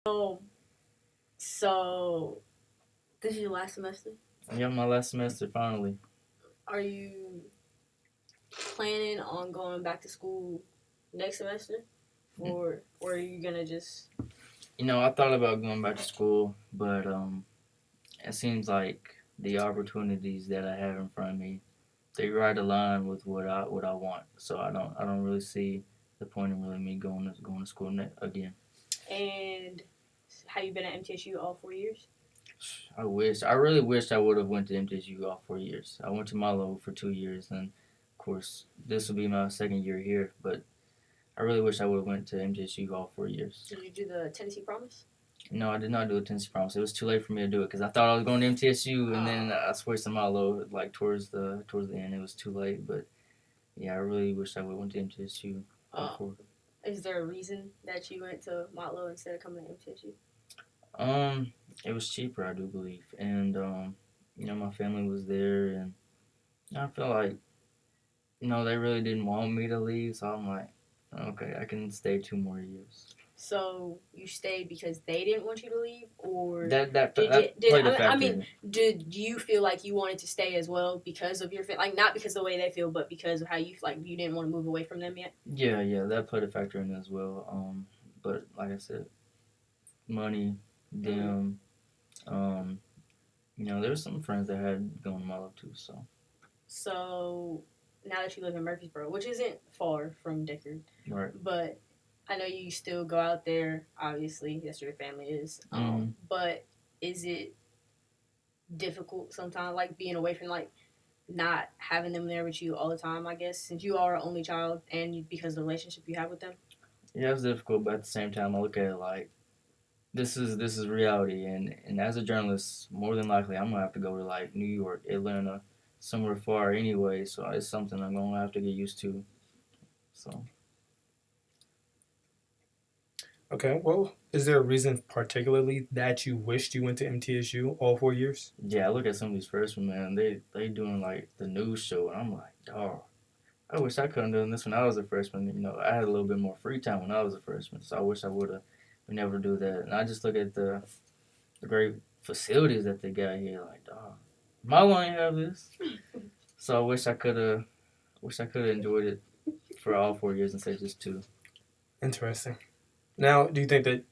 Oh, so this is your last semester? Yeah, my last semester finally. Are you planning on going back to school next semester? Or are you gonna just I thought about going back to school, but it seems like the opportunities that I have in front of me, they right align with what I want. So I don't really see the point in really me going to school again. and have you been at MTSU all 4 years? I really wish I would have went to MTSU all 4 years. I went to Milo for 2 years, and of course this will be my second year here. But I really wish I would have went to MTSU all 4 years. Did you do the Tennessee Promise? No, I did not do a Tennessee Promise. It was too late for me to do it because I thought I was going to MTSU, and then I switched to Milo like towards the end. It was too late, but yeah, I really wish I would have went to MTSU. Is there a reason that you went to Motlow instead of coming to MTSU? It was cheaper, I do believe, and my family was there, and I feel like they really didn't want me to leave, so I'm like, okay, I can stay 2 more years. So you stayed because they didn't want you to leave, or That played a factor. I mean, did you feel like you wanted to stay as well because of your like not because of the way they feel, but because of how you like you didn't want to move away from them yet? Yeah, that played a factor in it as well. But like I said, money, them, there were some friends that had gone to Milo too. So now that you live in Murfreesboro, which isn't far from Deckard, right, but I know you still go out there. Obviously, that's where your family is. But is it difficult sometimes, like being away from like not having them there with you all the time? I guess since you are an only child and because of the relationship you have with them. Yeah, it's difficult, but at the same time, I look at it like this is reality, and as a journalist, more than likely, I'm gonna have to go to like New York, Atlanta, somewhere far anyway. So it's something I'm gonna have to get used to. So. Okay, well, is there a reason particularly that you wished you went to MTSU all 4 years? Yeah, I look at some of these freshmen, man. They doing like the news show, and I'm like, dog. I wish I could have done this when I was a freshman. I had a little bit more free time when I was a freshman, so I wish I would have been able to do that. And I just look at the great facilities that they got here, like, dog, Milo ain't have this. So I wish I could have enjoyed it for all 4 years instead of just 2. Interesting. Now, do you think that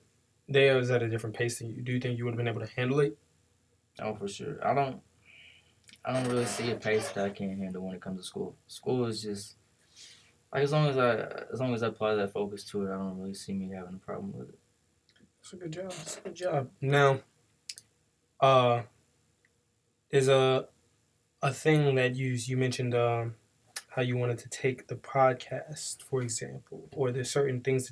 they was at a different pace than you? Do you think you would have been able to handle it? Oh, for sure. I don't really see a pace that I can't handle when it comes to school. School is just like as long as I apply that focus to it, I don't really see me having a problem with it. That's a good job. That's a good job. Now, is a thing that you mentioned how you wanted to take the podcast, for example, or there's certain things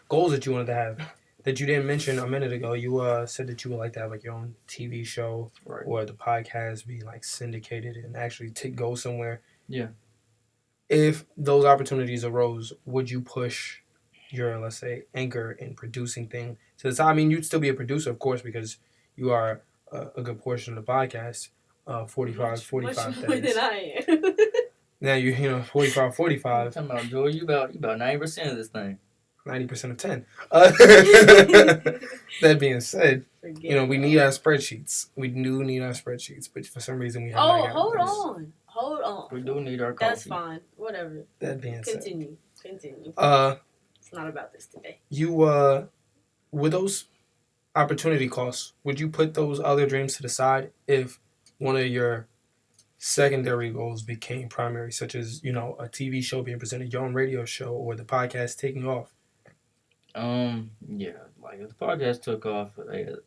goals that you wanted to have that you didn't mention a minute ago. You said that you would like to have like your own TV show, right, or the podcast be like syndicated and actually go somewhere. Yeah. If those opportunities arose, would you push your, let's say, anchor and producing thing to the side? I mean, you'd still be a producer, of course, because you are a good portion of the podcast. 45 much more than I am. Now you 45. What you talking about, Joy? You about 90% of this thing. 90% of 10. That being said, we need our spreadsheets. We do need our spreadsheets, but for some reason we have. Oh, hold on. We do need our coffee. That's fine. Whatever. That being said, continue. It's not about this today. You with those opportunity costs, would you put those other dreams to the side if one of your secondary goals became primary, such as a TV show being presented, your own radio show, or the podcast taking off? Yeah, like if the podcast took off,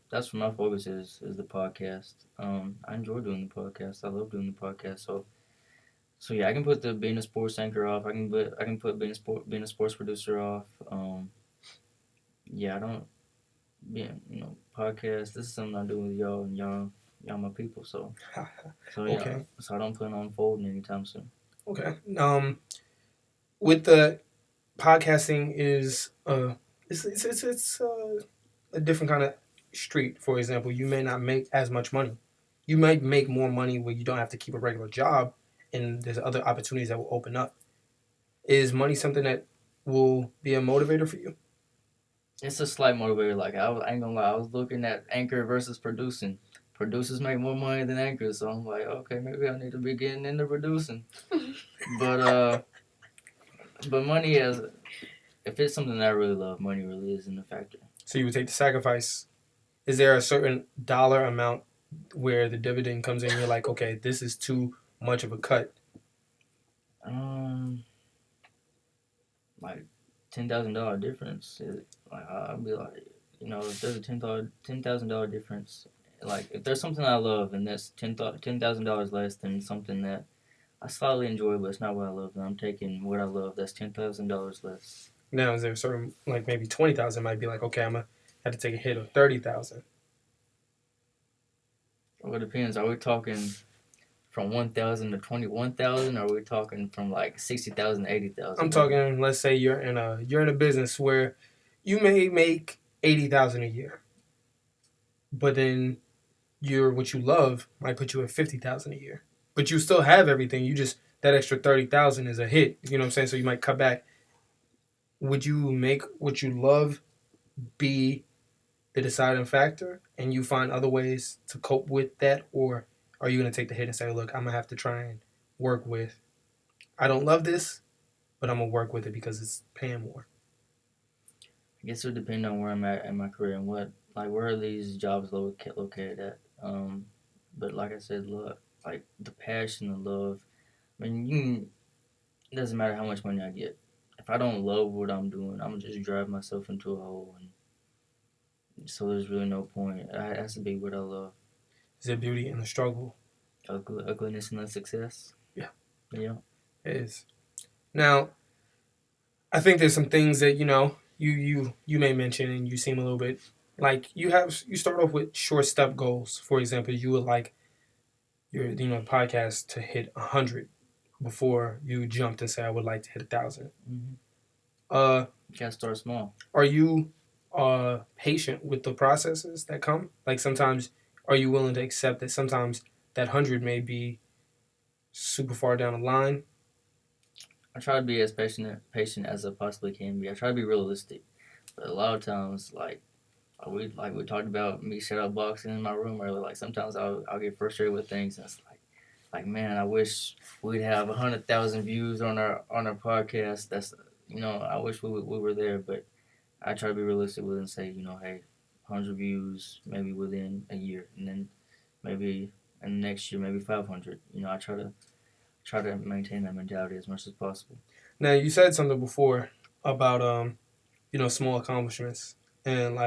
that's where my focus is the podcast. I enjoy doing the podcast. I love doing the podcast. So yeah, I can put the being a sports anchor off. I can put being a sports producer off. Yeah, I don't. Yeah, podcast. This is something I do with y'all and y'all my people. So yeah. Okay. So I don't plan on folding anytime soon. Okay. With the podcasting is it's a different kind of street. For example, you may not make as much money. You might make more money where you don't have to keep a regular job, and there's other opportunities that will open up. Is money something that will be a motivator for you? it's a slight motivator. Like I ain't gonna lie, I was looking at anchor versus producing. Producers make more money than anchors, so I'm like, okay, maybe I need to be getting into producing. But money is, if it's something that I really love, money really isn't a factor. So you would take the sacrifice. Is there a certain dollar amount where the dividend comes in? You're like, okay, this is too much of a cut. Like $10,000 difference. Like I'll be like, if there's a $10,000 difference, like if there's something I love and that's $10,000 less than something that I slightly enjoy, but it's not what I love, then I'm taking what I love. That's $10,000 less. Now, is there a certain, like maybe 20,000 might be like, okay, I'm gonna have to take a hit of 30,000. Well, it depends. Are we talking from 1,000 to 21,000? Or are we talking from like 60,000 to 80,000? I'm talking. Let's say you're in a business where you may make 80,000 a year, but then what you love might put you at 50,000 a year, but you still have everything. You just that extra 30,000 is a hit. You know what I'm saying? So you might cut back. Would you make what you love be the deciding factor, and you find other ways to cope with that, or are you gonna take the hit and say, look, I'm gonna have to try and work with. I don't love this, but I'm gonna work with it because it's paying more. I guess it would depend on where I'm at in my career and where are these jobs located at. But like I said, look, like the passion, the love. I mean, it doesn't matter how much money I get. If I don't love what I'm doing, I'm gonna just drive myself into a hole, and so there's really no point. It has to be what I love. Is there beauty in the struggle? Ugliness in the success. Yeah. Yeah. It is. Now, I think there's some things that you may mention, and you seem a little bit like you start off with short step goals. For example, you would like your podcast to hit 100 before you jumped and say I would like to hit 1,000. You gotta start small. Are you patient with the processes that come? Like sometimes, are you willing to accept that sometimes that 100 may be super far down the line? I try to be as patient as I possibly can be. I try to be realistic, but a lot of times, like we talked about me shadow boxing in my room earlier. Like sometimes I'll get frustrated with things, and it's like man, I wish we'd have 100,000 views on our podcast. That's I wish we were there, but I try to be realistic with it and say hey, 100 views maybe within a year, and then maybe in the next year maybe 500. I try to maintain that mentality as much as possible. Now, you said something before about small accomplishments, and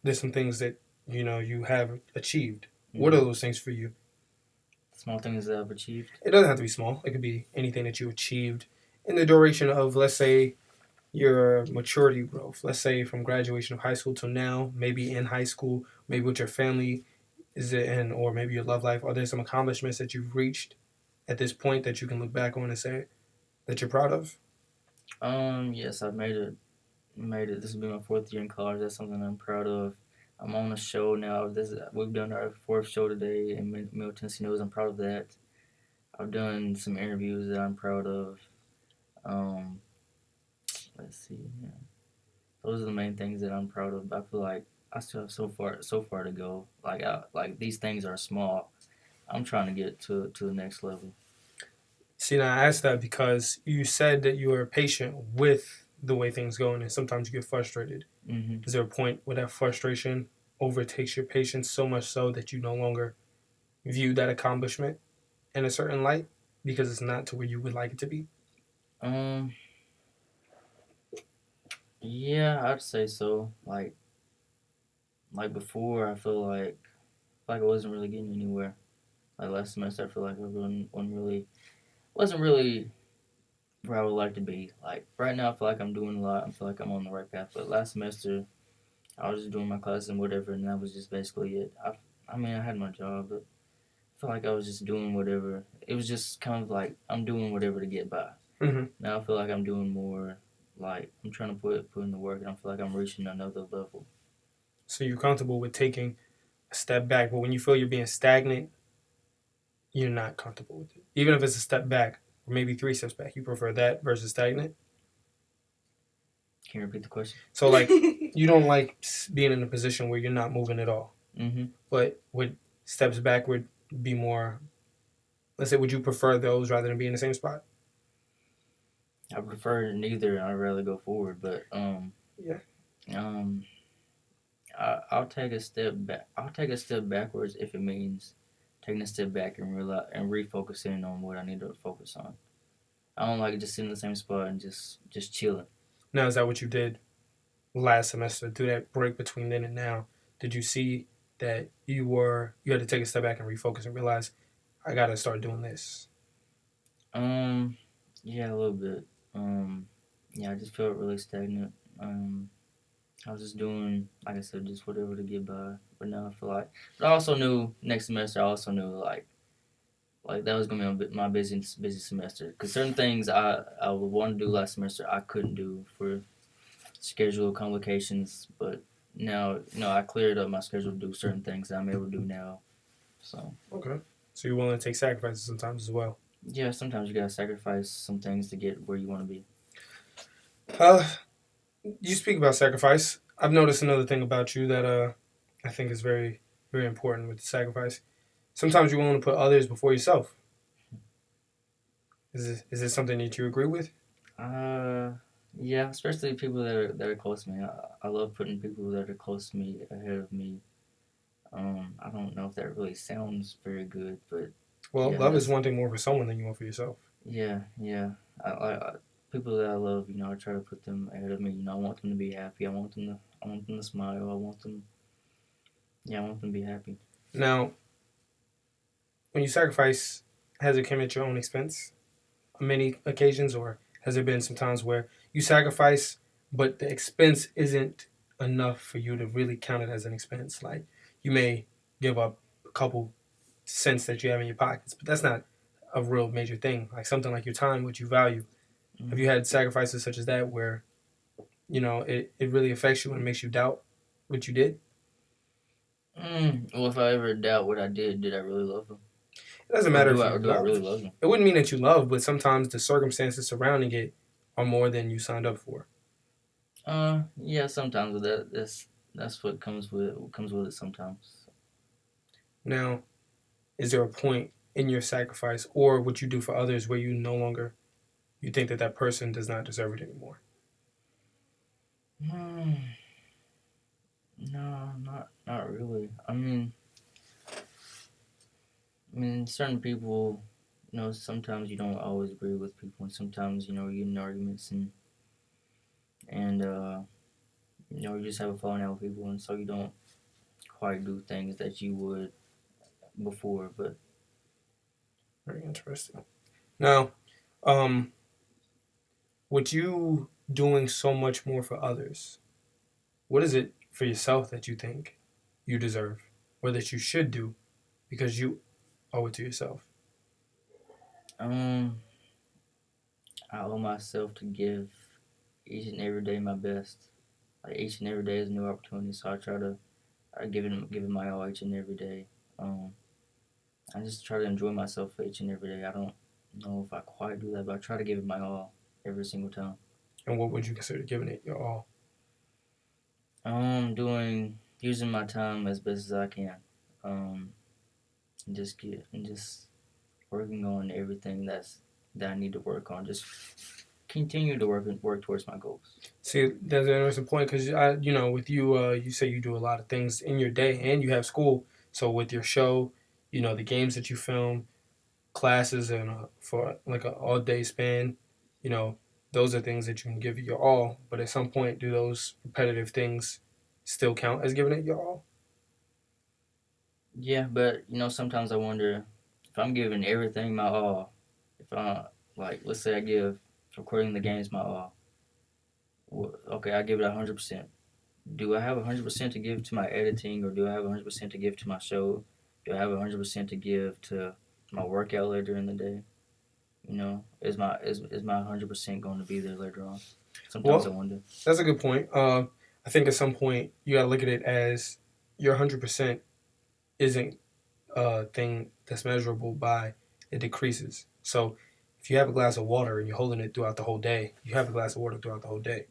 there's some things that you have achieved. Mm-hmm. What are those things for you? Small things that I've achieved. It doesn't have to be small. It could be anything that you achieved in the duration of, let's say, your maturity growth. Let's say from graduation of high school till now, maybe in high school, maybe with your family, or maybe your love life. Are there some accomplishments that you've reached at this point that you can look back on and say that you're proud of? Yes, I've made it. This will be my 4th year in college. That's something I'm proud of. I'm on a show now. We've done our 4th show today in Middle Tennessee News. I'm proud of that. I've done some interviews that I'm proud of. Let's see. Yeah. Those are the main things that I'm proud of. I feel like I still have so far to go. Like these things are small. I'm trying to get to the next level. See, now I asked that because you said that you are patient with the way things go, and sometimes you get frustrated. Mm-hmm. Is there a point where that frustration overtakes your patience so much so that you no longer view that accomplishment in a certain light because it's not to where you would like it to be? Yeah, I'd say so. Like before, I feel like I wasn't really getting anywhere. Like last semester, I feel like I wasn't really where I would like to be. Like right now, I feel like I'm doing a lot. I feel like I'm on the right path. But last semester, I was just doing my classes and whatever, and that was just basically it. I mean, I had my job, but I feel like I was just doing whatever. It was just kind of like I'm doing whatever to get by. Mm-hmm. Now I feel like I'm doing more. Like I'm trying to put in the work, and I feel like I'm reaching another level. So you're comfortable with taking a step back, but when you feel you're being stagnant, you're not comfortable with it. Even if it's a step back, or maybe 3 steps back, you prefer that versus stagnant? Can you repeat the question? So, like, you don't like being in a position where you're not moving at all. Mm-hmm. But would steps backward be more? Let's say, would you prefer those rather than be in the same spot? I prefer neither. I'd rather go forward, but Yeah. I'll take a step back. I'll take a step backwards if it means taking a step back and refocusing on what I need to focus on. I don't like just sitting in the same spot and just chilling. Now, is that what you did last semester? Through that break between then and now, did you see that you had to take a step back and refocus and realize I got to start doing this? Yeah, a little bit. Yeah, I just felt really stagnant. I was just doing, like I said, just whatever to get by. But now I feel like, but I also knew next semester. I also knew like that was gonna be my busy semester. Because certain things I would want to do last semester I couldn't do for schedule complications. But now I cleared up my schedule to do certain things that I'm able to do now. So Okay. So you're willing to take sacrifices sometimes as well. yeah, sometimes you gotta sacrifice some things to get where you want to be. Uh, you speak about sacrifice. I've noticed another thing about you that I think is very, very important with the sacrifice. Sometimes you're willing to put others before yourself. Is this something that you agree with? Yeah, especially people that are close to me. I love putting people that are close to me ahead of me. I don't know if that really sounds very good, but Well, yeah, love is one thing more for someone than you want for yourself. yeah, yeah. I people that I love, I try to put them ahead of me. I want them to be happy. I want them to smile. I want them to be happy. Now, when you sacrifice, has it come at your own expense on many occasions, or has there been some times where you sacrifice, but the expense isn't enough for you to really count it as an expense? Like you may give up a couple cents that you have in your pockets, but that's not a real major thing. Like something like your time, which you value. Mm-hmm. Have you had sacrifices such as that where, it really affects you and makes you doubt what you did? Well, if I ever doubt what I did I really love them? It doesn't matter if Or you do I love. really love them? It wouldn't mean that you love, but sometimes the circumstances surrounding it are more than you signed up for. Yeah, sometimes with that's what comes with it sometimes. Now, is there a point in your sacrifice or what you do for others where you think that person does not deserve it anymore? No, not really. Certain people, sometimes you don't always agree with people, and sometimes you get in arguments and you just have a falling out with people, and so you don't quite do things that you would before. But Very interesting. Now, um, with you doing so much more for others, what is it for yourself that you think you deserve or that you should do because you owe it to yourself? I owe myself to give each and every day my best. Like each and every day is a new opportunity, so I give it my all each and every day. I just try to enjoy myself each and every day. I don't know if I quite do that, but I try to give it my all every single time. And what would you consider giving it your all? Using my time as best as I can. And just working on everything that I need to work on. Just continue to work towards my goals. See, that's an interesting point because with you, you say you do a lot of things in your day and you have school. So with your show, the games that you film, classes, and for like an all day span, those are things that you can give your all. But at some point, do those repetitive things still count as giving it your all? Yeah, but sometimes I wonder if I'm giving everything my all. If I let's say I give recording the games my all. Okay, I give it 100%. Do I have 100% to give to my editing, or do I have 100% to give to my show? Do I have 100% to give to my workout later in the day? Is my 100% going to be there later on? Sometimes I wonder. That's a good point. I think at some point you gotta look at it as your 100% isn't a thing that's measurable by it decreases. So if you have a glass of water and you're holding it throughout the whole day, you have a glass of water throughout the whole day.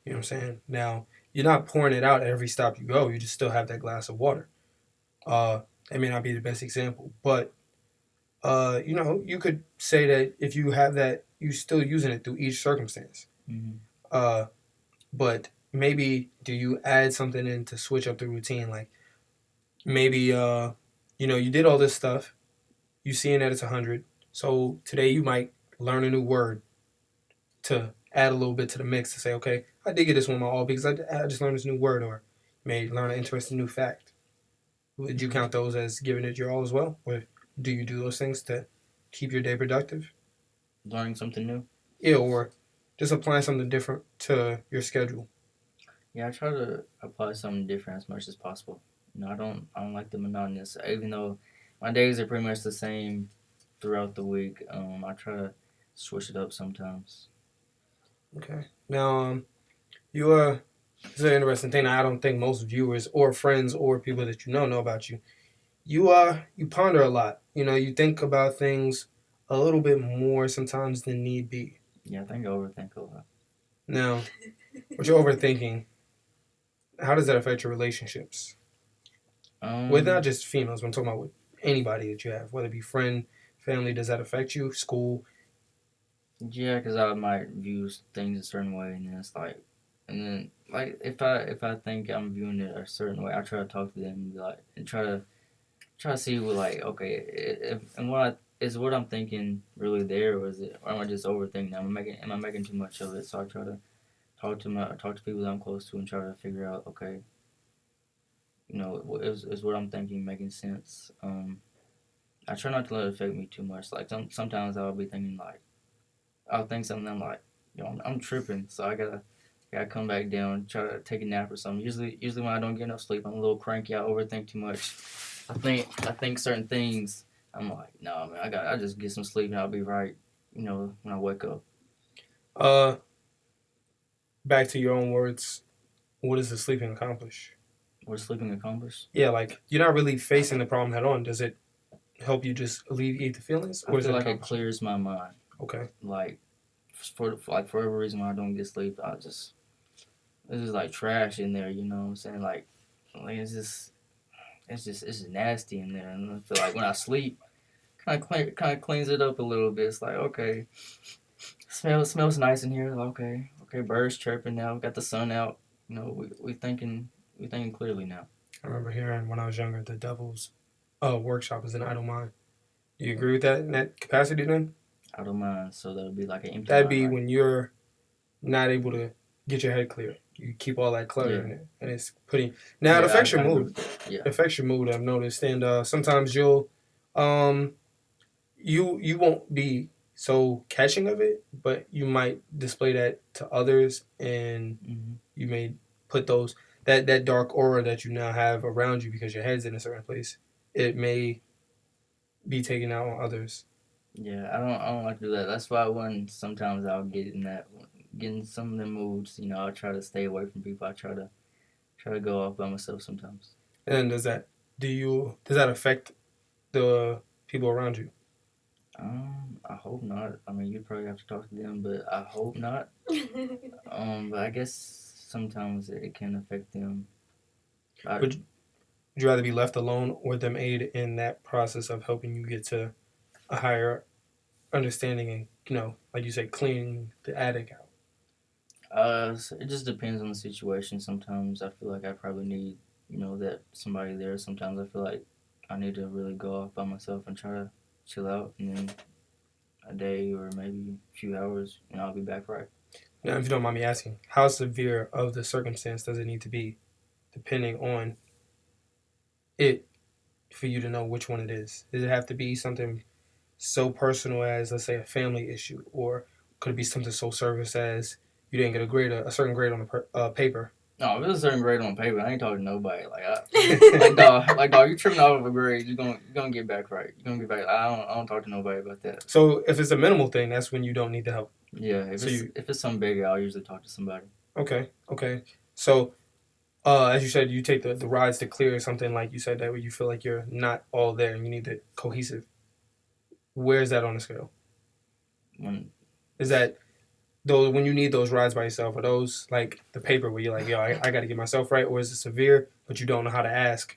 You know what I'm saying? Now, you're not pouring it out at every stop you go. You just still have that glass of water. It may not be the best example, but you could say that if you have that, you're still using it through each circumstance. Mm-hmm. Uh, but maybe do you add something in to switch up the routine? Like maybe you did all this stuff. You seeing that it's 100. So today you might learn a new word to add a little bit to the mix to say, okay, I did get this one my all because I just learned this new word, or may learn an interesting new fact. Would you count those as giving it your all as well? Or do you do those things to keep your day productive? Learning something new. Yeah, or just applying something different to your schedule. Yeah, I try to apply something different as much as possible. I don't like the monotonous. Even though my days are pretty much the same throughout the week, I try to switch it up sometimes. Okay. Now, you this is an interesting thing that I don't think most viewers or friends or people that you know about you. You ponder a lot. You think about things a little bit more sometimes than need be. Yeah, I think I overthink a lot. Now, what you're overthinking, how does that affect your relationships? With not just females, but I'm talking about with anybody that you have, whether it be friend, family. Does that affect you? School? Yeah, because I might view things a certain way, and then it's like, and then like if I think I'm viewing it a certain way, I try to talk to them and be like, and try to see what like okay, if and what I'm thinking really there, or am I just overthinking? Am I making too much of it? So I try to talk to people that I'm close to and try to figure out okay, is what I'm thinking making sense? I try not to let it affect me too much. Like sometimes I'll be thinking like I'll think something. I'm like, I'm tripping, so I gotta come back down, try to take a nap or something. Usually when I don't get enough sleep, I'm a little cranky. I overthink too much. I think certain things. I'm like, no, man, I just get some sleep and I'll be right. When I wake up. Uh, Back to your own words. What does the sleeping accomplish? What does sleeping accomplish? Yeah, like you're not really facing the problem head on. Does it help you just alleviate the feelings, I feel like it clears my mind. Okay. Like for whatever reason when I don't get sleep, it's just like trash in there. You know what I'm saying? Like it's just nasty in there, and I feel like when I sleep, kind of cleans it up a little bit. It's like okay, smells nice in here. Okay, birds chirping now. Got the sun out. We thinking clearly now. I remember hearing when I was younger, the devil's workshop is an idle mind. Do you agree with that in that capacity then? Idle mind, so that would be like an empty That'd mind, be right? when you're not able to get your head clear. You keep all that clutter in it, and it's putting. Now it affects your mood. Yeah. It affects your mood. I've noticed, and sometimes you'll, you won't be so catching of it, but you might display that to others, and you may put that dark aura that you now have around you because your head's in a certain place. It may be taken out on others. Yeah, I don't like to do that. That's why when sometimes I'll get in some of the moods, I try to stay away from people. I try to go off by myself sometimes. And does that affect the people around you? I hope not. I mean, you'd probably have to talk to them, but I hope not. But I guess sometimes it can affect them. Would you rather be left alone or them aid in that process of helping you get to a higher understanding and, like you said, cleaning the attic out? So it just depends on the situation. Sometimes I feel like I probably need, that somebody there. Sometimes I feel like I need to really go off by myself and try to chill out, and then a day or maybe a few hours, I'll be back right. Now, if you don't mind me asking, how severe of the circumstance does it need to be, depending on it, for you to know which one it is? Does it have to be something so personal as, let's say, a family issue, or could it be something so service as you didn't get a certain grade on the paper? No, if it's a certain grade on paper, I ain't talking to nobody. Like dog, you tripping off of a grade, you're gonna get back right. You're gonna get back. I don't talk to nobody about that. So if it's a minimal thing, that's when you don't need the help. Yeah, if it's something bigger, I'll usually talk to somebody. Okay. So, as you said, you take the rides to clear something like you said that where you feel like you're not all there and you need the cohesive. Where is that on the scale? When Is that those when you need those rides by yourself, are those like the paper where you're like, yo, I got to get myself right, or is it severe, but you don't know how to ask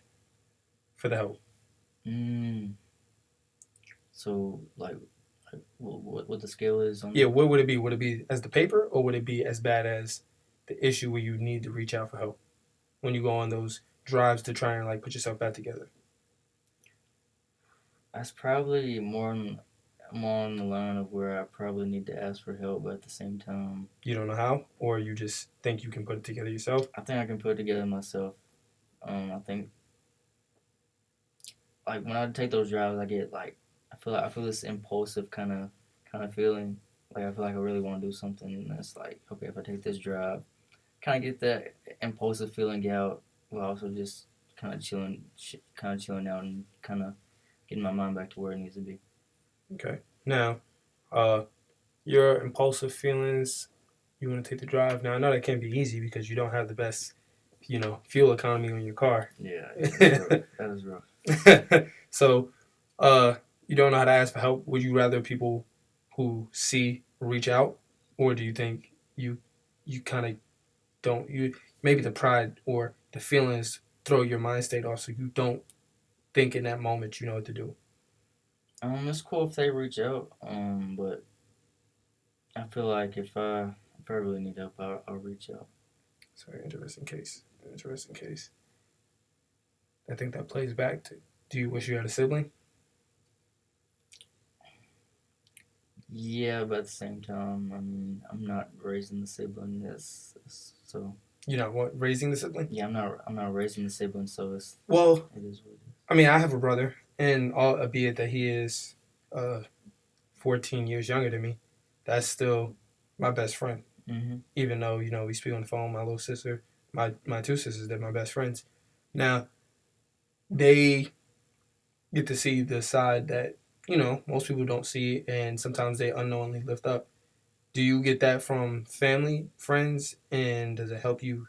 for the help? Mm. So like what the scale is on? Yeah, what would it be? Would it be as the paper, or would it be as bad as the issue where you need to reach out for help when you go on those drives to try and like put yourself back together? That's probably more on the line of where I probably need to ask for help, but at the same time, You don't know how, or you just think you can put it together yourself? I think I can put it together myself. I think like when I take those drives, I get like I feel this impulsive kind of feeling. Like I feel like I really want to do something, and it's like okay, if I take this drive, kind of get that impulsive feeling out, while also just kind of chilling out, and kind of getting my mind back to where it needs to be. Okay. Now, uh, your impulsive feelings, you want to take the drive. Now, I know that can't be easy because you don't have the best, fuel economy on your car. Yeah, that is rough. So, you don't know how to ask for help. Would you rather people who see reach out, or do you think you kind of don't you maybe the pride or the feelings throw your mind state off, so you don't think in that moment you know what to do? It's cool if they reach out. But I feel like if I really need help, I'll reach out. Sorry, interesting case. Interesting case. I think that plays back to, do you wish you had a sibling? Yeah, but at the same time, I mean, I'm not raising the sibling. So You know what, raising the sibling? yeah, I'm not raising the sibling. So Well, it is what it is. I mean, I have a brother, and albeit that he is 14 years younger than me, that's still my best friend. Mm-hmm. Even though, we speak on the phone, my little sister, my two sisters, they're my best friends. Now, they get to see the side that, most people don't see, and sometimes they unknowingly lift up. Do you get that from family, friends, and does it help you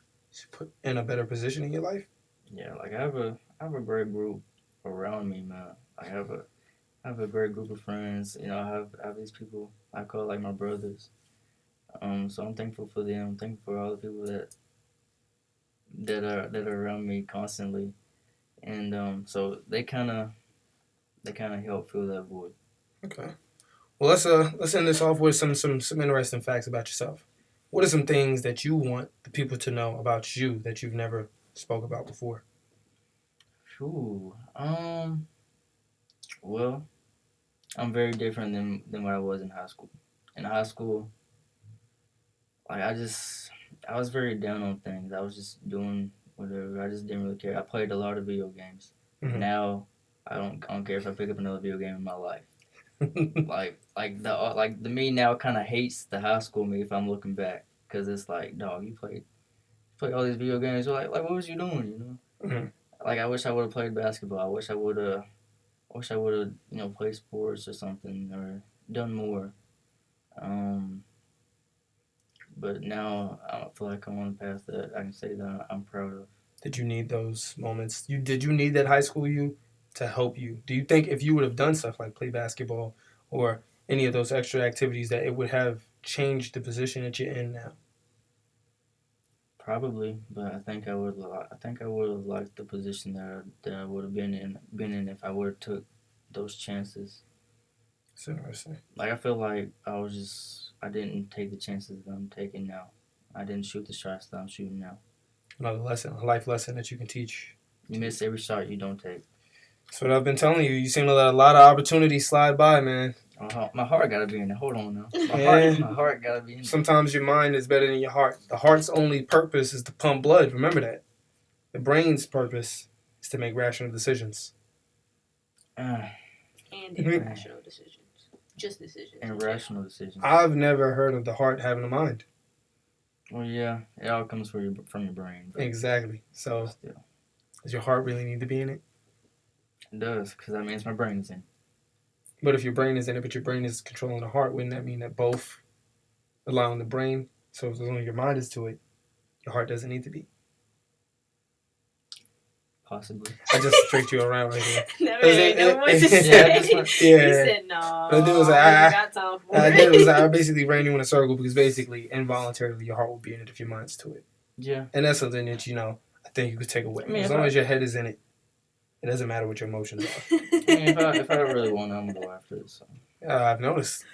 put in a better position in your life? Yeah, like I have a great group around me, man. I have a great group of friends. I have these people I call like my brothers. So I'm thankful for them. I'm thankful for all the people that are around me constantly, and so they kind of help fill that void. Okay. Well, let's end this off with some interesting facts about yourself. What are some things that you want the people to know about you that you've never spoke about before? Phew. Well, I'm very different than what I was in high school. In high school, like I was very down on things. I was just doing whatever. I just didn't really care. I played a lot of video games. Mhm. Now I don't care if I pick up another video game in my life. Like the me now kind of hates the high school me if I'm looking back, because it's like, dog, you played all these video games. You're like what was you doing? Mhm. Like I wish I would have played basketball. I wish I would have played sports or something or done more. Um, but now I don't feel like I'm on the path that I can say that I'm proud of. Did you need those moments? Did you need that high school you to help you? Do you think if you would have done stuff like play basketball or any of those extra activities that it would have changed the position that you're in now? Probably, but I think I would have liked the position that I would have been in if I would have took those chances. It's interesting. Like I feel like I didn't take the chances that I'm taking now. I didn't shoot the shots that I'm shooting now. Another lesson, a life lesson that you can teach. You miss every shot you don't take. That's what I've been telling you. You seem to let a lot of opportunities slide by, man. My heart gotta be in it. Hold on now. Yeah. My heart gotta be in it. Sometimes your mind is better than your heart. The heart's only purpose is to pump blood. Remember that. The brain's purpose is to make rational decisions. Ah, And irrational decisions. Just decisions. and rational decisions. I've never heard of the heart having a mind. Well, yeah, it all comes from your brain. But Exactly. So, still, does your heart really need to be in it? it does, because that means my brain is in. But if your brain is in it, but your brain is controlling the heart, wouldn't that mean that both allowing the brain? So as long as your mind is to it, your heart doesn't need to be. Possibly. I just tricked you around right here. Never ain't know what to say. Yeah. He said no. What I did was I got time for I it. did was I basically ran you in a circle because basically involuntarily your heart will be in it if your mind's to it. Yeah. And that's something that I think you could take away. I mean, as long as your head is in it, it doesn't matter what your emotions are. I mean, if I really want it, I'm gonna go after it. So. I've noticed.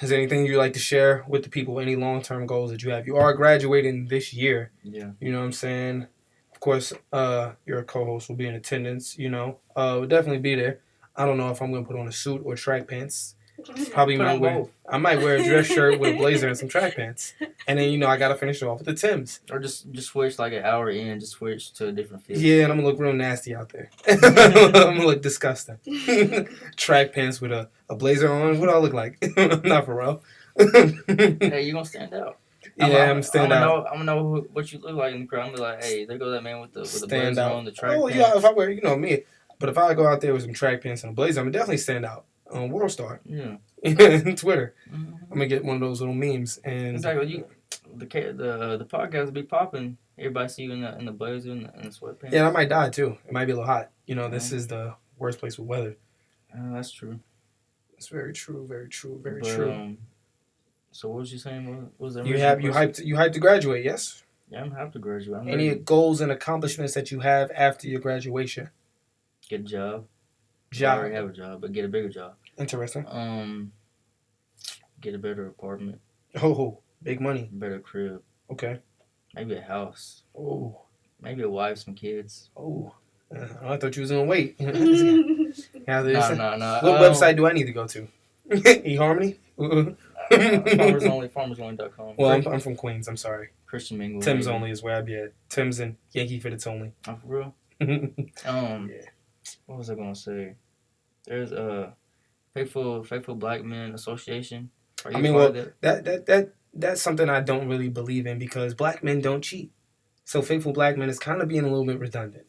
Is there anything you'd like to share with the people? Any long-term goals that you have? You are graduating this year. Yeah. You know what I'm saying? Of course, your co-host will be in attendance. Will definitely be there. I don't know if I'm gonna put on a suit or track pants. Probably might wear. I might wear a dress shirt with a blazer and some track pants, and then I gotta finish it off with the Timbs. Or just switch like an hour in, just switch to a different field. Yeah, and I'm gonna look real nasty out there. I'm gonna look disgusting. Track pants with a blazer on. What do I look like? Not for real. Hey, you gonna stand out. Yeah, I'm stand out. I'm gonna know what you look like in the crowd. I'm gonna be like, hey, there goes that man with the blazer out. on, the track pants. Yeah, if I wear, me. But if I go out there with some track pants and a blazer, I'm gonna definitely stand out on World Star. Yeah. Twitter. Mm-hmm. I'm gonna get one of those little memes and exactly. The podcast will be popping. Everybody see you in the blazer and the sweatpants. Yeah, I might die too. It might be a little hot. This is the worst place with weather. That's true. It's very true. Very true. Very but, true. So what was you saying? What was that? You hyped to graduate? Yes. Yeah, I'm hyped to graduate. Any goals and accomplishments that you have after your graduation? Get a job. I already have a job, but get a bigger job. Interesting. Get a better apartment. Oh, big money. Better crib. Okay. Maybe a house. Oh. Maybe a wife, some kids. Oh. I thought you was gonna wait. No. What website do I need to go to? eHarmony? Farmersonly.com. Well, I'm from Queens. I'm sorry. Christian Mingle. Tim's Only is where I'd be at. Tim's and Yankee Fitteds Only. Oh, for real? Yeah. What was I gonna say? There's a Faithful Black Men Association. That's something I don't really believe in because black men don't cheat. So Faithful Black Men is kind of being a little bit redundant,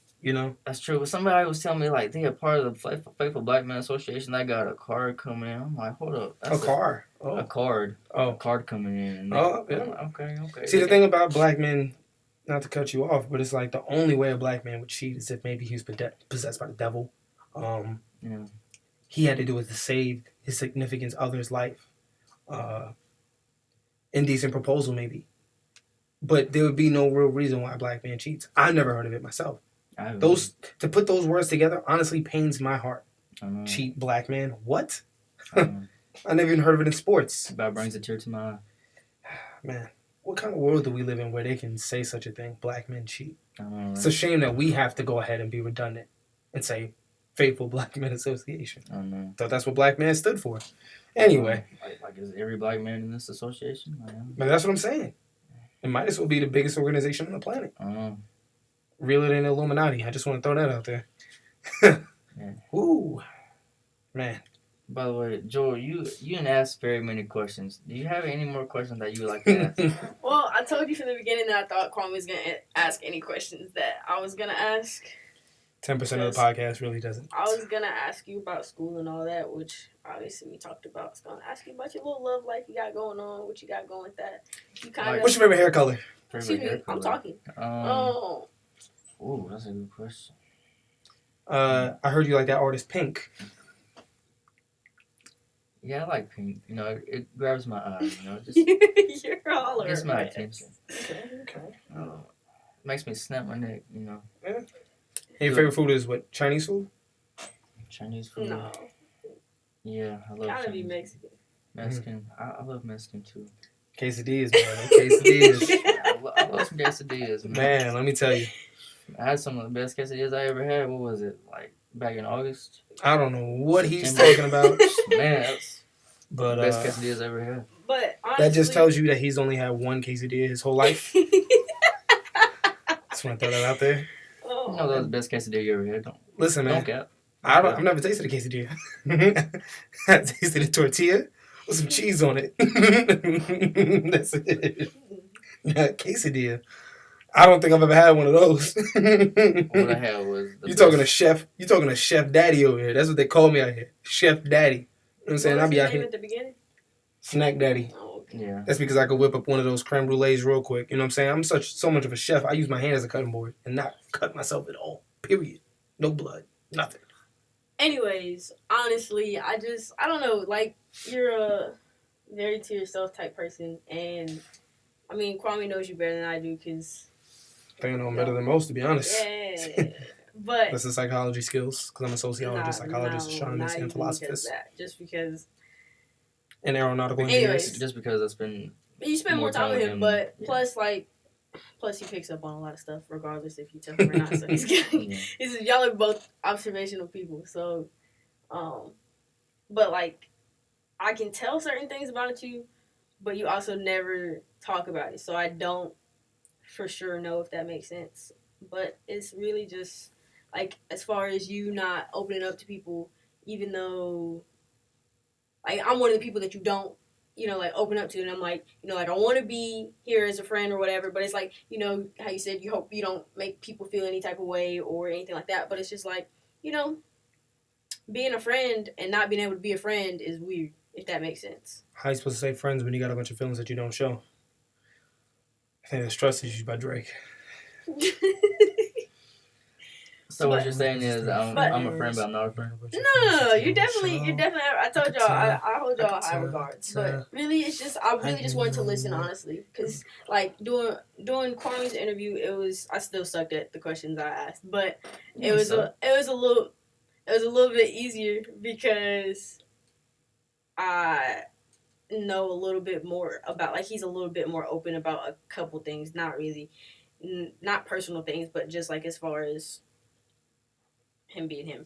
That's true. But somebody was telling me like they are part of the Faithful Black Men Association. I got a card coming in. I'm like, hold up. That's a card. A card. Oh. A card coming in. Yeah. Okay. See, the thing about black men, not to cut you off, but it's like the only way a black man would cheat is if maybe he was possessed by the devil. Yeah. He had to do it to save his significant other's life. Indecent proposal, maybe. But there would be no real reason why a black man cheats. I've never heard of it myself. To put those words together honestly pains my heart. Cheat black man. What? I never even heard of it in sports. That brings a tear to my eye. Man, what kind of world do we live in where they can say such a thing? Black men cheat. Right? It's a shame that we have to go ahead and be redundant and say Faithful Black Men Association. I know. Thought that's what black man stood for. Anyway. Like is every black man in this association? But that's what I'm saying. It might as well be the biggest organization on the planet. Realer than the Illuminati. I just want to throw that out there. Yeah. Ooh. Man. By the way, Joel, you didn't ask very many questions. Do you have any more questions that you would like to ask? Well, I told you from the beginning that I thought Kwame was going to ask any questions that I was going to ask. 10% of the podcast really doesn't. I was going to ask you about school and all that, which obviously we talked about. I was going to ask you about your little love life you got going on, what you got going with that. What's your favorite hair color? Excuse me, I'm talking. Ooh, that's a good question. I heard you like that artist Pink. Yeah, I like Pink. It grabs my eye. Just You're all over. Gets my attention. Okay. Makes me snap my neck. Yeah. Your favorite food is what? Chinese food? Chinese food. No. Yeah, I love. Gotta be Mexican. Mexican. I love Mexican too. Quesadillas, man. Quesadillas. I love some quesadillas, man. Let me tell you. I had some of the best quesadillas I ever had. What was it? Like back in August? I don't know what he's talking about. Man, that's the best quesadillas I ever had. But honestly, that just tells you that he's only had one quesadilla his whole life. Just want to throw that out there. That was the best quesadilla you ever had. Listen, man. Don't cap. I've never tasted a quesadilla. I tasted a tortilla with some cheese on it. That's it. Quesadilla. I don't think I've ever had one of those. What I had was you talking to Chef Daddy over here. That's what they call me out here. Chef Daddy. You know what I'm saying? I'll be out here. At the beginning? Snack Daddy. Oh, okay. Yeah. That's because I could whip up one of those creme brulees real quick. You know what I'm saying? I'm so much of a chef. I use my hand as a cutting board and not cut myself at all. Period. No blood. Nothing. Anyways, honestly, I don't know. Like, you're a very to yourself type person, and I mean, Kwame knows you better than I do, because I think I know him better than most, to be honest. yeah. But that's the psychology skills, because I'm a sociologist, psychologist, astronomist, and philosophist. Just because. And aeronautical engineers. Just because it's been. You spend more time with him, but plus he picks up on a lot of stuff, regardless if you tell him or not. So he's getting. He says y'all are both observational people, so, but like, I can tell certain things about you, but you also never talk about it, so I don't for sure know if that makes sense. But it's really just like, as far as you not opening up to people, even though, like, I'm one of the people that you don't, like, open up to, and I'm like, like, I want to be here as a friend or whatever, but it's like, how you said you hope you don't make people feel any type of way or anything like that, but it's just like, being a friend and not being able to be a friend is weird, if that makes sense. How are you supposed to say friends when you got a bunch of feelings that you don't show? I think that's Trust Issues by Drake. So what you're saying is I'm a friend, but I'm not a friend? No, you're definitely. I told y'all, I hold y'all high regards. But really, it's just, I really just wanted to listen, honestly, because like doing Kwame's interview, I still sucked at the questions I asked, but it was a little bit easier because I know a little bit more about, like, he's a little bit more open about a couple things, not personal things, but just like as far as him being him.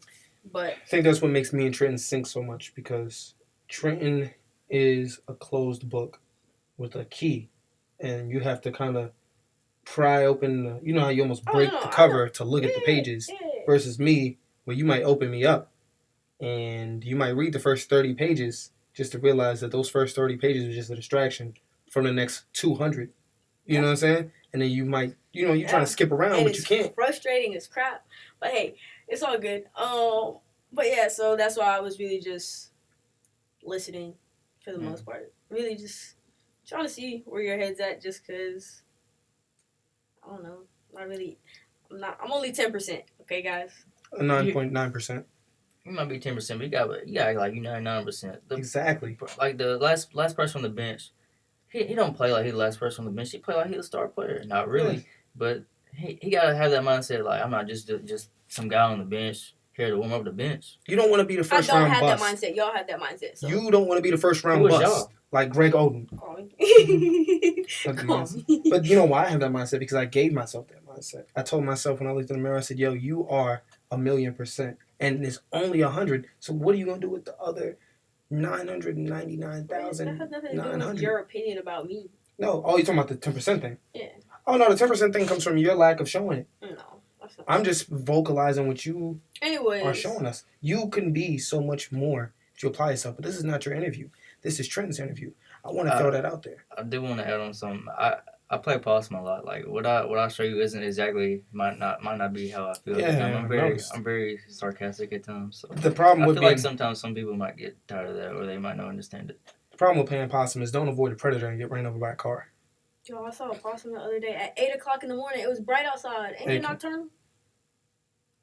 But I think that's what makes me and Trenton sync so much, because Trenton is a closed book with a key, and you have to kind of pry open how you almost break the cover to look at the pages, versus me, where you might open me up and you might read the first 30 pages just to realize that those first 30 pages are just a distraction from the next 200. You know what I'm saying? And then you might, you're trying to skip around, and but you can't. Frustrating as crap. But hey, it's all good. But yeah, so that's why I was really just listening for the most part. Really just trying to see where your head's at, just because, I don't know. I'm only 10%, okay, guys? 9.9%. You might be 10%, but you got like 99%. Exactly. Like the last person on the bench, he don't play like he's the last person on the bench. He play like he's a star player. Not really, but he gotta have that mindset, like, I'm not just some guy on the bench here to warm up the bench. You don't want to be the first round bust. I don't have that mindset. Y'all have that mindset. So. You don't want to be the first round bust. Y'all? Like Greg Oden. But you know why I have that mindset? Because I gave myself that mindset. I told myself when I looked in the mirror, I said, yo, you are 1,000,000%. And it's only 100. So what are you going to do with the other 999,900? That has nothing to do with your opinion about me. No. Oh, you're talking about the 10% thing? Yeah. Oh, no, the 10% thing comes from your lack of showing it. No. That's not I'm just vocalizing what you are showing us. You can be so much more if you apply yourself. But this is not your interview. This is Trenton's interview. I want to throw that out there. I do want to add on something. I play possum a lot. Like what I show you isn't exactly might not be how I feel. Yeah, I'm very sarcastic at times. So the problem I feel like sometimes some people might get tired of that, or they might not understand it. The problem with playing possum is don't avoid a predator and get ran over by a car. Yo, I saw a possum the other day at 8:00 in the morning. It was bright outside. Ain't it nocturnal?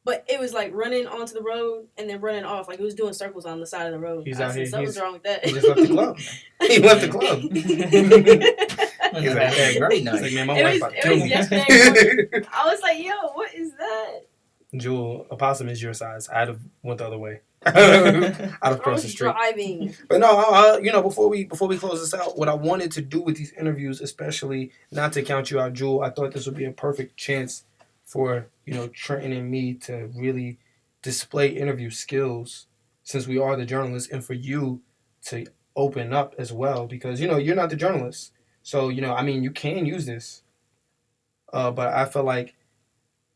But it was like running onto the road and then running off. Like it was doing circles on the side of the road. He's out here. Something's wrong with that. He just left the club. He left the club. He's like, great night. He's like, man, my wife about to kill me. Yesterday. I was like, yo, what is that? Jewel, a possum is your size. I'd have went the other way. I'd have crossed the street. Driving. But no, before we close this out, what I wanted to do with these interviews, especially not to count you out, Jewel, I thought this would be a perfect chance for Trenton and me to really display interview skills, since we are the journalists, and for you to open up as well, because you're not the journalist. So you can use this, but I feel like,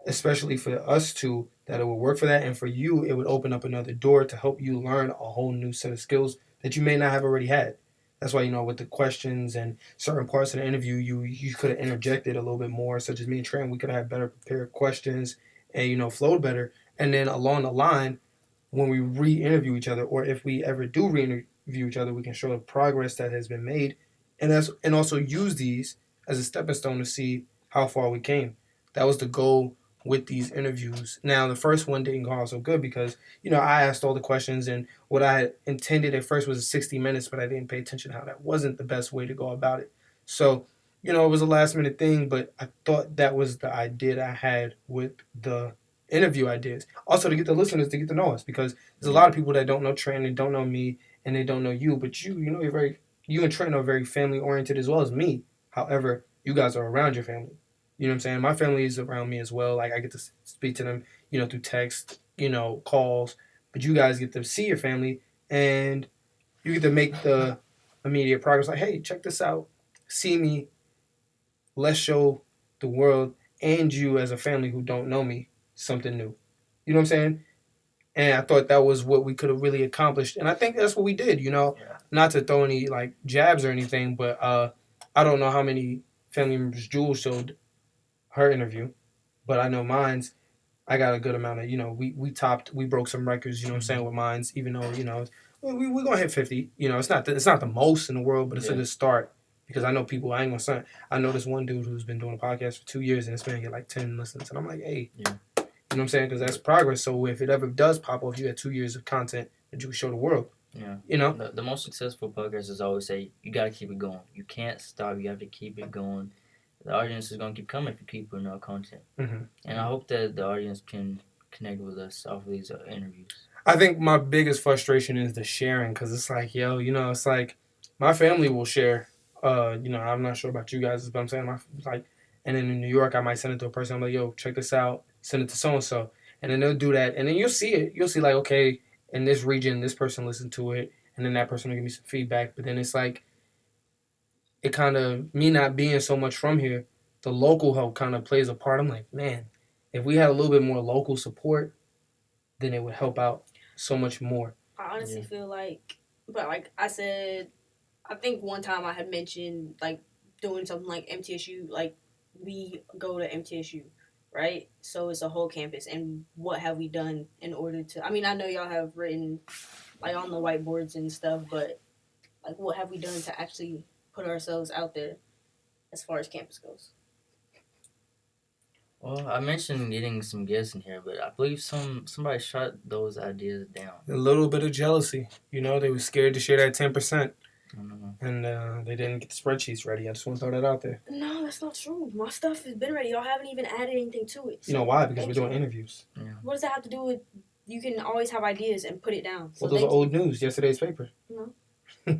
especially for us two, that it would work for that, and for you it would open up another door to help you learn a whole new set of skills that you may not have already had. That's why, with the questions and certain parts of the interview, you could have interjected a little bit more, such as me and Trent. We could have had better prepared questions and, flowed better. And then along the line, when we re-interview each other, or if we ever do re-interview each other, we can show the progress that has been made and also use these as a stepping stone to see how far we came. That was the goal with these interviews. Now, the first one didn't go out so good because, I asked all the questions, and what I had intended at first was 60 minutes, but I didn't pay attention to how that wasn't the best way to go about it. So, it was a last minute thing, but I thought that was the idea I had with the interview ideas. Also, to get the listeners to get to know us, because there's a lot of people that don't know Trenton and don't know me and they don't know you, but you and Trenton are very family oriented as well as me. However, you guys are around your family. You know what I'm saying? My family is around me as well. Like, I get to speak to them, through text, calls. But you guys get to see your family, and you get to make the immediate progress. Like, hey, check this out. See me. Let's show the world and you as a family who don't know me something new. You know what I'm saying? And I thought that was what we could have really accomplished. And I think that's what we did, Yeah. Not to throw any, like, jabs or anything, but I don't know how many family members Jules showed her interview, but I know mine's. I got a good amount of, we broke some records, what I'm saying, with mine's, even though, we're going to hit 50. It's not the most in the world, but it's a good start. Because I know people, I ain't going to say, I know this one dude who's been doing a podcast for 2 years, and this man get like 10 listens. And I'm like, hey, you know what I'm saying? Because that's progress. So if it ever does pop off, you had 2 years of content that you can show the world. Yeah. The most successful podcasters always say, you got to keep it going. You can't stop. You have to keep it going. The audience is going to keep coming if you keep putting out content. Mm-hmm. And I hope that the audience can connect with us off of these interviews. I think my biggest frustration is the sharing, because it's like, it's like my family will share. I'm not sure about you guys, but I'm saying and then in New York, I might send it to a person. I'm like, yo, check this out. Send it to so-and-so. And then they'll do that. And then you'll see it. You'll see, like, okay, in this region, this person listened to it. And then that person will give me some feedback. But then it's like, it kind of, me not being so much from here, the local help kind of plays a part. I'm like, man, if we had a little bit more local support, then it would help out so much more. I honestly feel like, but like I said, I think one time I had mentioned, like, doing something like MTSU, like, we go to MTSU, right? So it's a whole campus, and what have we done in order to, I mean, I know y'all have written, like, on the whiteboards and stuff, but, like, what have we done to actually put ourselves out there as far as campus goes? Well, I mentioned getting some guests in here, but I believe somebody shot those ideas down. A little bit of jealousy. They were scared to share that 10%. Mm-hmm. And they didn't get the spreadsheets ready. I just want to throw that out there. No, that's not true. My stuff has been ready. Y'all haven't even added anything to it. So you know why? Because we're doing interviews. Yeah. What does that have to do with, you can always have ideas and put it down. So well, those are old news, yesterday's paper. No.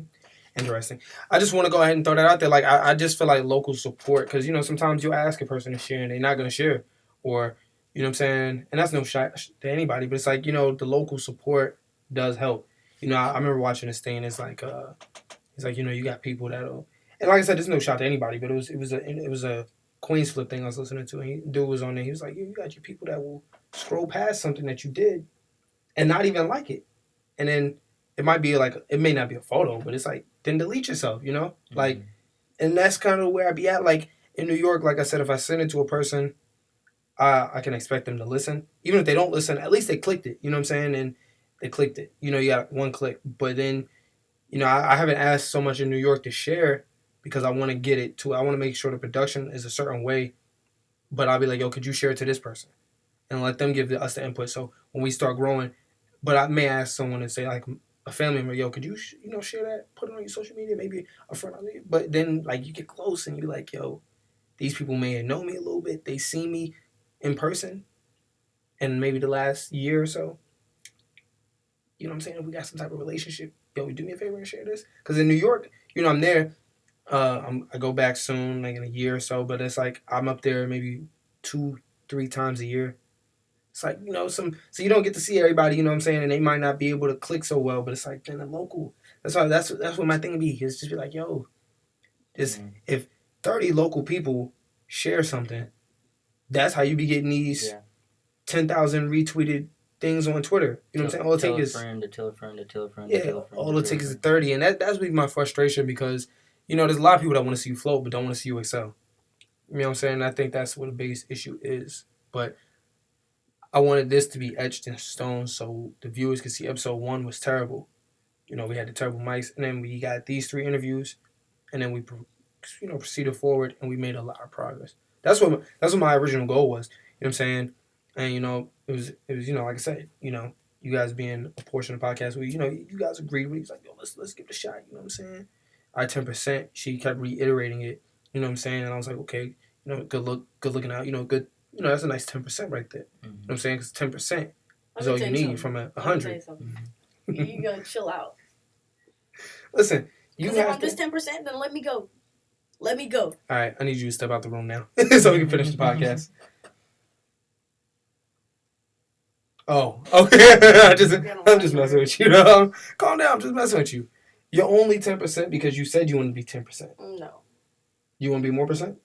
Interesting. I just want to go ahead and throw that out there. Like, I just feel like local support, because, sometimes you ask a person to share and they're not going to share. Or, you know what I'm saying? And that's no shot to anybody, but it's like, the local support does help. I remember watching this thing, and it's like, you got people that'll, and like I said, there's no shot to anybody, but it was a Queens Flip thing I was listening to, and dude was on there. He was like, you got your people that will scroll past something that you did and not even like it. And then it might be like, it may not be a photo, but it's like, then delete yourself, Mm-hmm. Like, and that's kind of where I be at. Like, in New York, like I said, if I send it to a person, I can expect them to listen. Even if they don't listen, at least they clicked it, you know what I'm saying? And they clicked it. You got one click. But then, I haven't asked so much in New York to share, because I want to get it to, I want to make sure the production is a certain way. But I'll be like, yo, could you share it to this person? And let them give us the input. So when we start growing, but I may ask someone and say, like, a family member, yo, could you, share that? Put it on your social media, maybe a friend on it. But then, like, you get close and you're like, yo, these people may know me a little bit. They see me in person, and maybe the last year or so, you know what I'm saying? If we got some type of relationship, yo, do me a favor and share this. Because in New York, I'm there. I go back soon, like in a year or so, but it's like I'm up there maybe 2-3 times a year. It's like, so you don't get to see everybody, you know what I'm saying? And they might not be able to click so well, but it's like, then the local. That's what my thing would be. Is just be like, yo, if 30 local people share something, that's how you be getting these 10,000 retweeted things on Twitter. You know what I'm saying? All it takes is tell a friend. All it takes is 30, and that's be my frustration, because there's a lot of people that want to see you float but don't want to see you excel. You know what I'm saying? I think that's what the biggest issue is. But I wanted this to be etched in stone so the viewers could see episode 1 was terrible. We had the terrible mics, and then we got these 3 interviews. and then we proceeded forward, and we made a lot of progress. That's what my original goal was. You know what I'm saying? And it was like I said, you guys being a portion of the podcast, where you guys agreed with. He's like, yo, let's give it a shot. You know what I'm saying? I 10%. She kept reiterating it. You know what I'm saying? And I was like, okay, good looking out. Good. That's a nice 10% right there. You know what I'm saying? Because 10% is all you need from 100. You gotta chill out. Listen, you have to. If I'm this 10%, then let me go. Let me go. All right, I need you to step out the room now so we can finish the podcast. Oh, okay. I'm just messing with you. Calm down. I'm just messing with you. You're only 10% because you said you want to be 10%. No. You want to be more percent?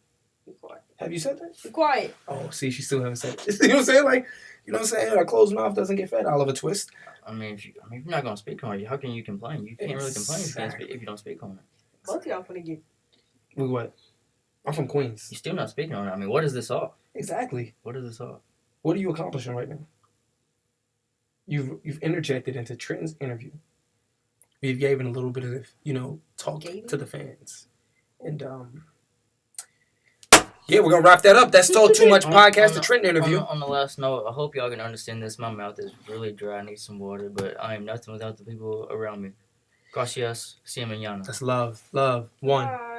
Be quiet. Have you said that? Be quiet. Oh, see, she still haven't said it. You know what I'm saying? Like, you know what I'm saying? A closed mouth doesn't get fed. Oliver Twist. I mean, if you're not gonna speak on it, how can you complain? You can't really complain if you don't speak on it. Both of y'all finna get. With what? I'm from Queens. You're still not speaking on it. I mean, what is this off? Exactly. What is this off? What are you accomplishing right now? You've interjected into Trenton's interview. We've given a little bit of talk to the fans, and yeah, we're gonna wrap that up. That's Talk2Much podcast, the Trenton interview. On the last note, I hope y'all can understand this. My mouth is really dry. I need some water, but I am nothing without the people around me. Gracias. See you mañana. That's love. One. Bye.